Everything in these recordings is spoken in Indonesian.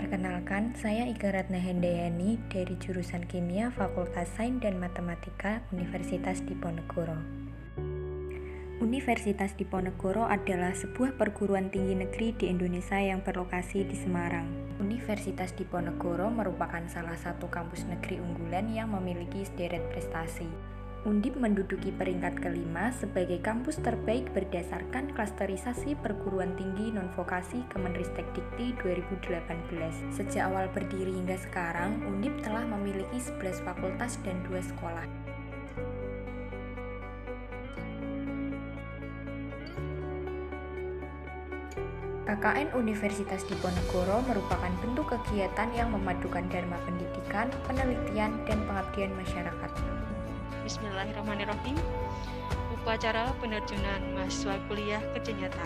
Perkenalkan, saya Ika Ratna Hendayani dari jurusan Kimia Fakultas Sains dan Matematika Universitas Diponegoro. Universitas Diponegoro adalah sebuah perguruan tinggi negeri di Indonesia yang berlokasi di Semarang. Universitas Diponegoro merupakan salah satu kampus negeri unggulan yang memiliki sederet prestasi. Undip menduduki peringkat kelima sebagai kampus terbaik berdasarkan klasterisasi perguruan tinggi non-vokasi Kemenristek Dikti 2018. Sejak awal berdiri hingga sekarang, Undip telah memiliki 11 fakultas dan 2 sekolah. KKN Universitas Diponegoro merupakan bentuk kegiatan yang memadukan dharma pendidikan, penelitian, dan pengabdian masyarakat. Bismillahirrahmanirrahim. Upacara penerjunan mahasiswa kuliah kerja nyata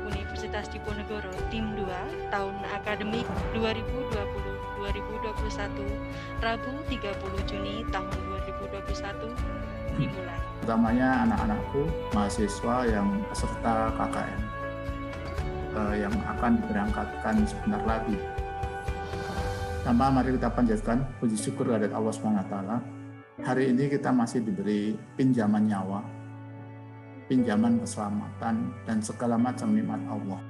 Universitas Diponegoro Tim 2 tahun akademik 2020-2021 Rabu 30 Juni tahun 2021 dimulai. Utamanya anak-anakku, mahasiswa yang peserta KKN yang akan diberangkatkan sebentar lagi. Pertama, mari kita panjatkan puji syukur kepada Allah SWT. Hari ini kita masih diberi pinjaman nyawa, pinjaman keselamatan, dan segala macam nikmat Allah.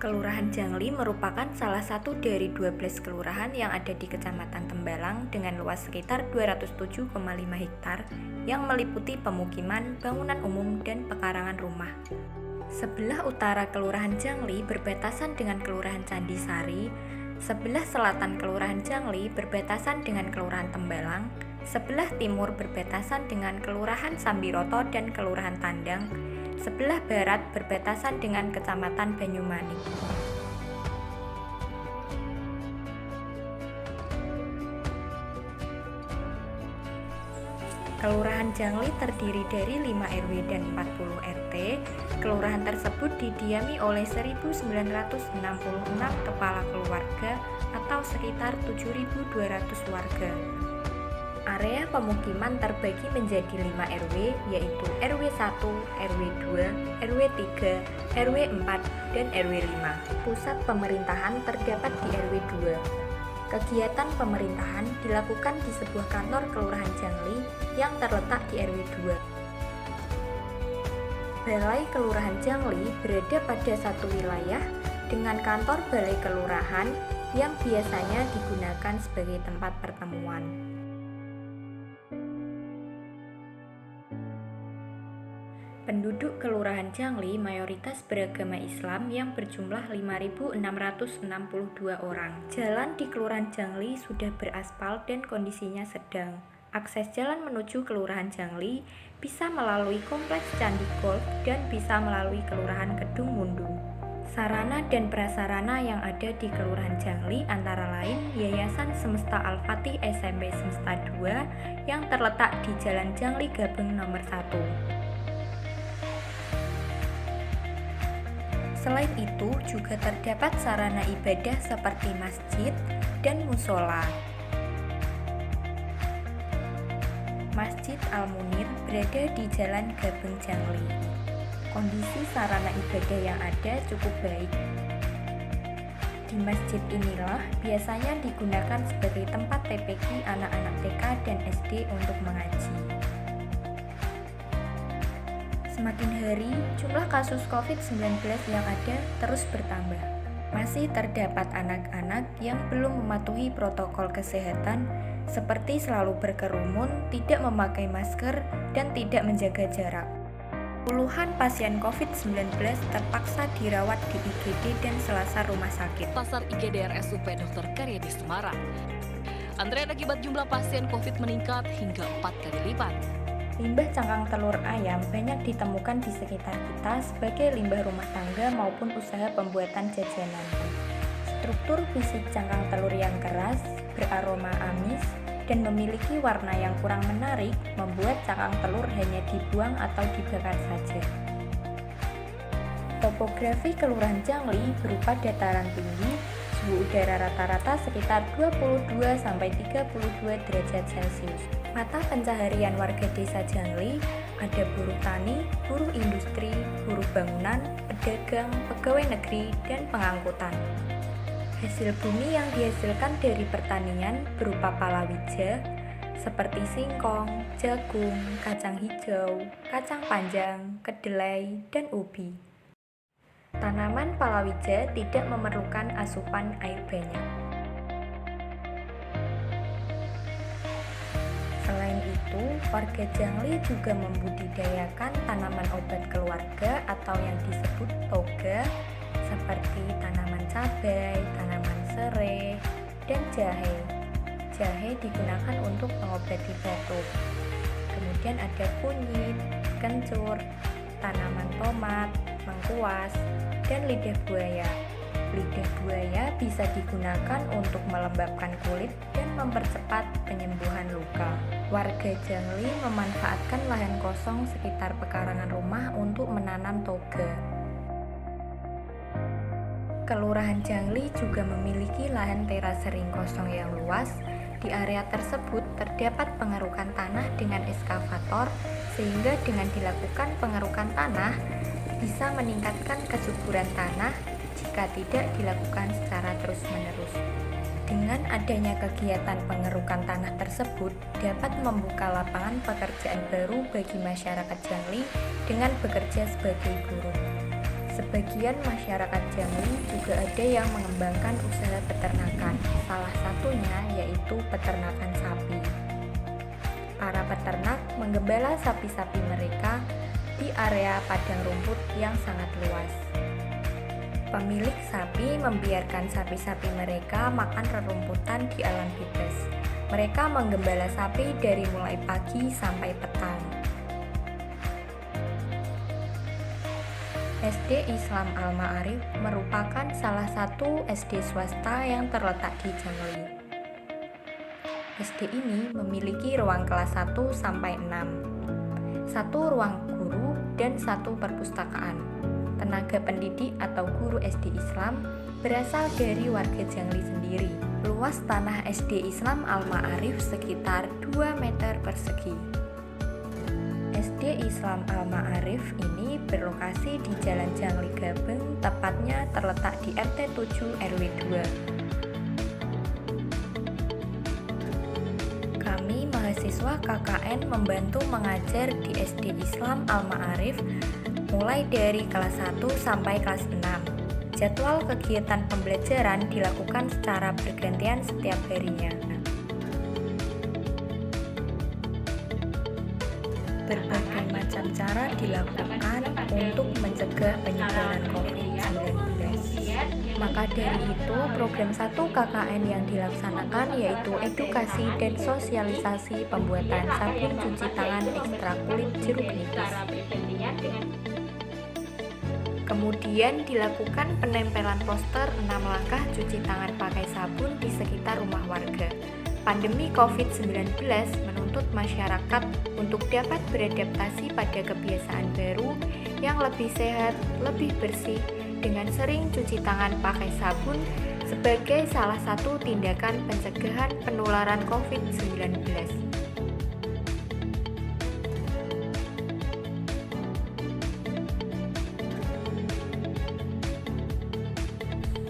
Kelurahan Jangli merupakan salah satu dari 12 kelurahan yang ada di Kecamatan Tembalang dengan luas sekitar 207,5 hektar yang meliputi pemukiman, bangunan umum, dan pekarangan rumah. Sebelah utara Kelurahan Jangli berbatasan dengan Kelurahan Candisari, sebelah selatan Kelurahan Jangli berbatasan dengan Kelurahan Tembalang, sebelah timur berbatasan dengan Kelurahan Sambiroto dan Kelurahan Tandang, sebelah barat berbatasan dengan Kecamatan Banyumanik. Kelurahan Jangli terdiri dari 5 RW dan 40 RT. Kelurahan tersebut didiami oleh 1.966 kepala keluarga atau sekitar 7.200 warga. Area pemukiman terbagi menjadi 5 RW, yaitu RW 1, RW 2, RW 3, RW 4, dan RW 5. Pusat pemerintahan terdapat di RW 2. Kegiatan pemerintahan dilakukan di sebuah kantor Kelurahan Jangli yang terletak di RW 2. Balai Kelurahan Jangli berada pada satu wilayah dengan kantor Balai Kelurahan yang biasanya digunakan sebagai tempat pertemuan. Penduduk Kelurahan Jangli mayoritas beragama Islam yang berjumlah 5.662 orang. Jalan di Kelurahan Jangli sudah beraspal dan kondisinya sedang. Akses jalan menuju Kelurahan Jangli bisa melalui Kompleks Candi Golf dan bisa melalui Kelurahan Kedung Mundung. Sarana dan prasarana yang ada di Kelurahan Jangli antara lain Yayasan Semesta Al-Fatih SMP Semesta 2 yang terletak di Jalan Jangli Gabeng nomor 1. Selain itu, juga terdapat sarana ibadah seperti masjid dan musola. Masjid Al-Munir berada di Jalan Gabeng Jangli. Kondisi sarana ibadah yang ada cukup baik. Di masjid inilah biasanya digunakan sebagai tempat TPQ anak-anak TK dan SD untuk mengaji. Semakin hari, jumlah kasus COVID-19 yang ada terus bertambah. Masih terdapat anak-anak yang belum mematuhi protokol kesehatan seperti selalu berkerumun, tidak memakai masker, dan tidak menjaga jarak. Puluhan pasien COVID-19 terpaksa dirawat di IGD dan selasar rumah sakit. Pasar IGD RSUP Dr. Karyadi Semarang. Antrean akibat jumlah pasien COVID meningkat hingga 4 kali lipat. Limbah cangkang telur ayam banyak ditemukan di sekitar kita sebagai limbah rumah tangga maupun usaha pembuatan jajanan. Struktur fisik cangkang telur yang keras, beraroma amis, dan memiliki warna yang kurang menarik membuat cangkang telur hanya dibuang atau dibakar saja. Topografi Kelurahan Jangli berupa dataran tinggi, suhu udara rata-rata sekitar 22-32 derajat Celcius. Mata pencaharian warga desa Jangli ada buruh tani, buruh industri, buruh bangunan, pedagang, pegawai negeri, dan pengangkutan. Hasil bumi yang dihasilkan dari pertanian berupa palawija, seperti singkong, jagung, kacang hijau, kacang panjang, kedelai, dan ubi. Tanaman palawija tidak memerlukan asupan air banyak. Selain itu, warga Jangli juga membudidayakan tanaman obat keluarga atau yang disebut toga, seperti tanaman cabai, tanaman serai, dan jahe. Jahe digunakan untuk mengobati batuk. Kemudian ada kunyit, kencur, tanaman tomat, lengkuas, dan lidah buaya. Lidah buaya bisa digunakan untuk melembabkan kulit dan mempercepat penyembuhan luka. Warga Jangli memanfaatkan lahan kosong sekitar pekarangan rumah untuk menanam toga. Kelurahan Jangli juga memiliki lahan teras sering kosong yang luas. Di area tersebut terdapat pengerukan tanah dengan eskavator, sehingga dengan dilakukan pengerukan tanah bisa meningkatkan kesuburan tanah jika tidak dilakukan secara terus-menerus. Dengan adanya kegiatan pengerukan tanah tersebut dapat membuka lapangan pekerjaan baru bagi masyarakat Jangli dengan bekerja sebagai buruh. Sebagian masyarakat Jangli juga ada yang mengembangkan usaha peternakan, salah satunya yaitu peternakan sapi. Para peternak menggembala sapi-sapi mereka di area padang rumput yang sangat luas. Pemilik sapi membiarkan sapi-sapi mereka makan rerumputan di alam bebas. Mereka menggembala sapi dari mulai pagi sampai petang. SD Islam Al-Ma'arif merupakan salah satu SD swasta yang terletak di Jangli. SD ini memiliki ruang kelas 1 sampai 6, 1 ruang guru dan 1 perpustakaan. Tenaga pendidik atau guru SD Islam berasal dari warga Jangli sendiri. Luas tanah SD Islam Al-Ma'arif sekitar 2 meter persegi. SD Islam Al-Ma'arif ini berlokasi di Jalan Jangli Gabeng, tepatnya terletak di RT 7 RW 2. Kami mahasiswa KKN membantu mengajar di SD Islam Al-Ma'arif mulai dari kelas 1 sampai kelas 6. Jadwal kegiatan pembelajaran dilakukan secara bergantian setiap harinya. Berbagai macam cara dilakukan untuk mencegah penyebaran COVID-19. Maka dari itu, program 1 KKN yang dilaksanakan yaitu edukasi dan sosialisasi pembuatan sabun cuci tangan ekstra kulit jeruk nipis. Kemudian dilakukan penempelan poster 6 langkah cuci tangan pakai sabun di sekitar rumah warga. Pandemi COVID-19 menuntut masyarakat untuk dapat beradaptasi pada kebiasaan baru yang lebih sehat, lebih bersih, dengan sering cuci tangan pakai sabun sebagai salah satu tindakan pencegahan penularan COVID-19.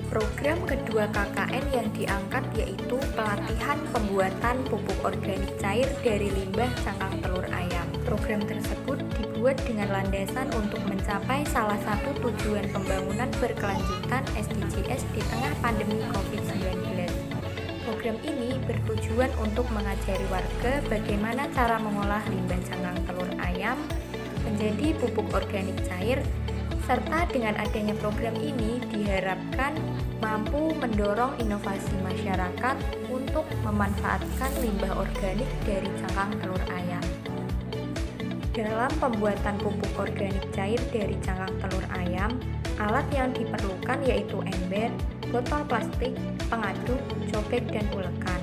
Program kedua KKN yang diangkat yaitu pelatihan pembuatan pupuk organik cair dari limbah cangkang telur ayam. Program tersebut dibuat dengan landasan untuk mencapai salah satu tujuan pembangunan berkelanjutan SDGs di tengah pandemi COVID-19. Program ini bertujuan untuk mengajari warga bagaimana cara mengolah limbah cangkang telur ayam menjadi pupuk organik cair, serta dengan adanya program ini diharapkan mampu mendorong inovasi masyarakat untuk memanfaatkan limbah organik dari cangkang telur ayam. Dalam pembuatan pupuk organik cair dari cangkang telur ayam, alat yang diperlukan yaitu ember, botol plastik, pengaduk, cobek, dan ulekan.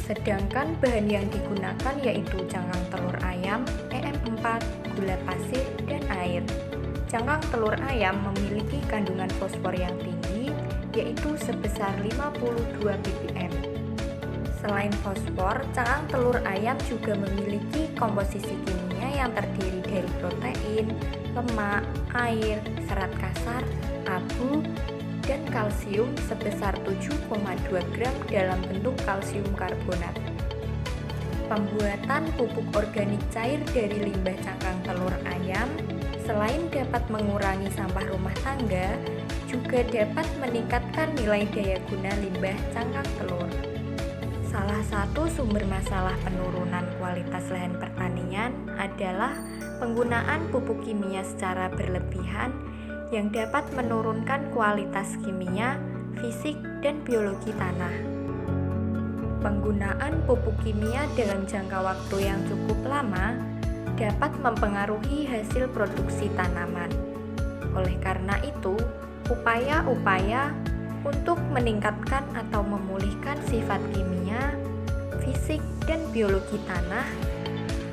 Sedangkan bahan yang digunakan yaitu cangkang telur ayam, EM4, gula pasir, dan air. Cangkang telur ayam memiliki kandungan fosfor yang tinggi yaitu sebesar 52 ppm. Selain fosfor, cangkang telur ayam juga memiliki komposisi kimia yang terdiri dari protein, lemak, air, serat kasar, abu, dan kalsium sebesar 7,2 gram dalam bentuk kalsium karbonat. Pembuatan pupuk organik cair dari limbah cangkang telur ayam selain dapat mengurangi sampah rumah tangga, juga dapat meningkatkan nilai daya guna limbah cangkang telur. Salah satu sumber masalah penurunan kualitas lahan pertanian adalah penggunaan pupuk kimia secara berlebihan yang dapat menurunkan kualitas kimia, fisik, dan biologi tanah. Penggunaan pupuk kimia dalam jangka waktu yang cukup lama dapat mempengaruhi hasil produksi tanaman. Oleh karena itu, upaya-upaya untuk meningkatkan atau memulihkan sifat kimia, fisik, dan biologi tanah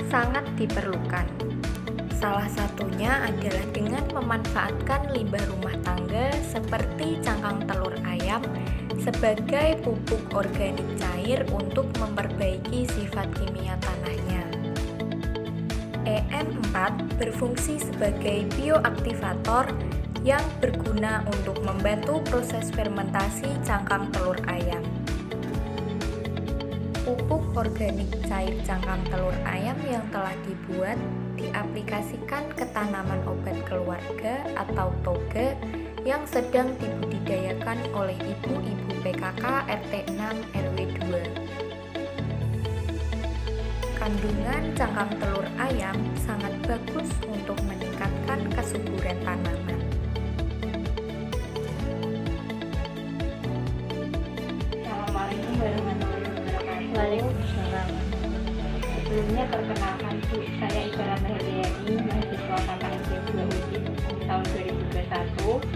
sangat diperlukan. Salah satunya adalah dengan memanfaatkan limbah rumah tangga seperti cangkang telur ayam sebagai pupuk organik cair untuk memperbaiki sifat kimia tanahnya. EM4 berfungsi sebagai bioaktivator yang berguna untuk membantu proses fermentasi cangkang telur ayam. Pupuk organik cair cangkang telur ayam yang telah dibuat diaplikasikan ke tanaman obat keluarga atau toga yang sedang dibudidayakan oleh ibu-ibu PKK RT 6 RW 2. Kandungan cangkang telur ayam sangat bagus untuk meningkatkan kesuburan tanaman. Assalamualaikum warahmatullahi wabarakatuh. Waalaikumsalam. Sebelumnya perkenalkan Bu, saya Iqbal Mahdiani, mahasiswa KKN 2 UIN tahun 2021.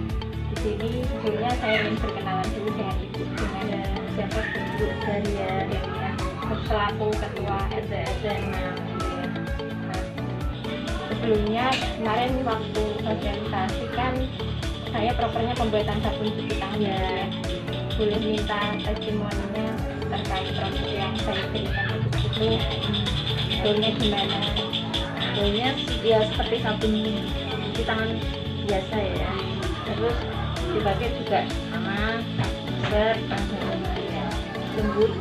Di sini sebelumnya saya ingin berkenalan dulu dengan Ibu, dengan siapa Bu Daria, selaku Ketua RT 6. Sebelumnya kemarin waktu sosialisasi kan saya propernya pembuatan sabun cuci tangan. Boleh minta testimoninya terkait produk yang saya berikan itu hasilnya gimana? Hasilnya ya seperti sabun cuci tangan biasa ya. Terus dipakai juga sama seger, lembut.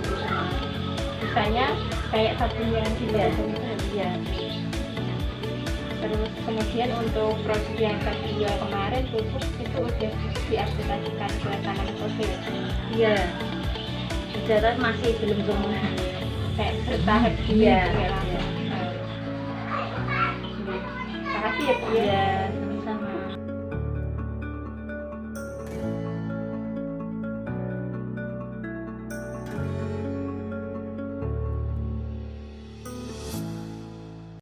Misalnya kayak sabun yang biasa Ya. Terus kemudian untuk produk yang kedua kemarin pupuk itu udah diaplikasikan ke tanaman sosial. Iya. Sejarah masih belum semua. Kayak bertahap gini Iya. ya langsung. Terima kasih ya Bu ya. Ya.